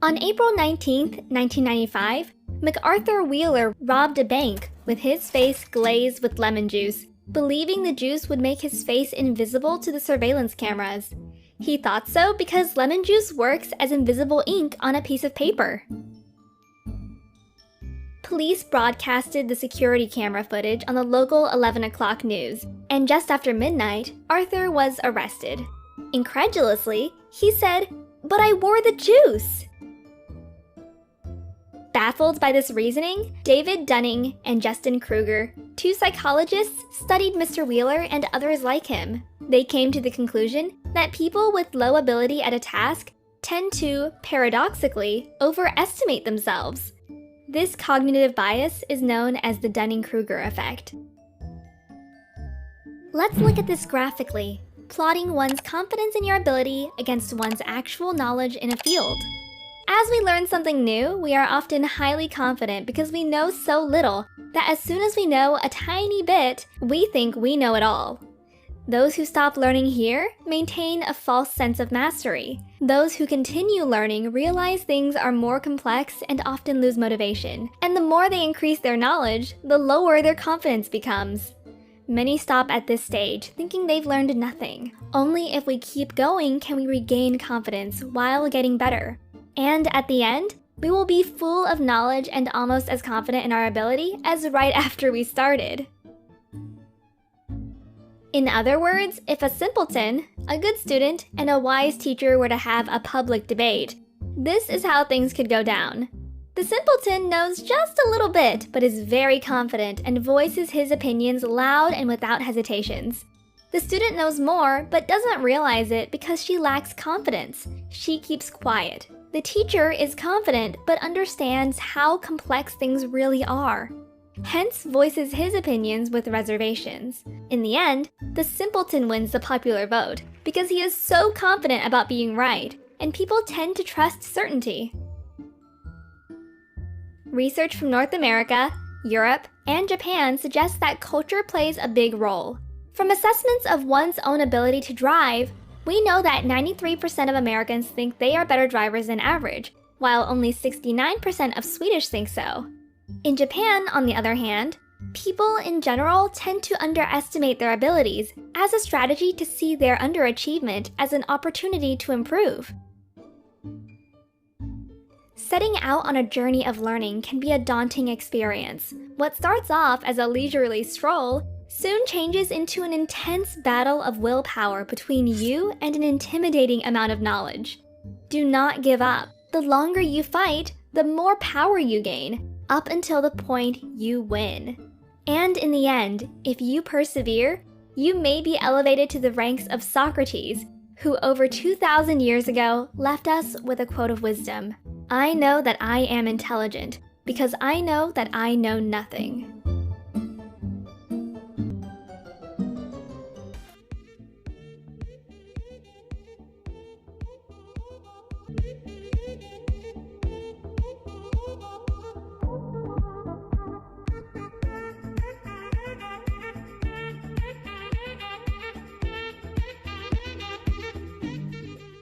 On April 19, 1995, MacArthur Wheeler robbed a bank with his face glazed with lemon juice, believing the juice would make his face invisible to the surveillance cameras. He thought so because lemon juice works as invisible ink on a piece of paper. Police broadcasted the security camera footage on the local 11 o'clock news, and just after midnight, Arthur was arrested. Incredulously, he said, "But I wore the juice!" Baffled by this reasoning, David Dunning and Dunning Kruger, two psychologists, studied Mr. Wheeler and others like him. They came to the conclusion that people with low ability at a task tend to, paradoxically, overestimate themselves. This cognitive bias is known as the Dunning Kruger Effect. Let's look at this graphically, plotting one's confidence in your ability against one's actual knowledge in a field. As we learn something new, we are often highly confident because we know so little that as soon as we know a tiny bit, we think we know it all. Those who stop learning here maintain a false sense of mastery. Those who continue learning realize things are more complex and often lose motivation. And the more they increase their knowledge, the lower their confidence becomes. Many stop at this stage, thinking they've learned nothing. Only if we keep going can we regain confidence while getting better. And at the end, we will be full of knowledge and almost as confident in our ability as right after we started. In other words, if a simpleton, a good student, and a wise teacher were to have a public debate, this is how things could go down. The simpleton knows just a little bit, but is very confident and voices his opinions loud and without hesitations. The student knows more, but doesn't realize it because she lacks confidence. She keeps quiet. The teacher is confident, but understands how complex things really are. Hence voices his opinions with reservations. In the end, the simpleton wins the popular vote because he is so confident about being right, and people tend to trust certainty. Research from North America, Europe, and Japan suggests that culture plays a big role. From assessments of one's own ability to drive, we know that 93% of Americans think they are better drivers than average, while only 69% of Swedish think so. In Japan, on the other hand, people in general tend to underestimate their abilities as a strategy to see their underachievement as an opportunity to improve. Setting out on a journey of learning can be a daunting experience. What starts off as a leisurely stroll soon changes into an intense battle of willpower between you and an intimidating amount of knowledge. Do not give up. The longer you fight, the more power you gain, up until the point you win. And in the end, if you persevere, you may be elevated to the ranks of Socrates, who over 2,000 years ago left us with a quote of wisdom: "I know that I am intelligent, because I know that I know nothing."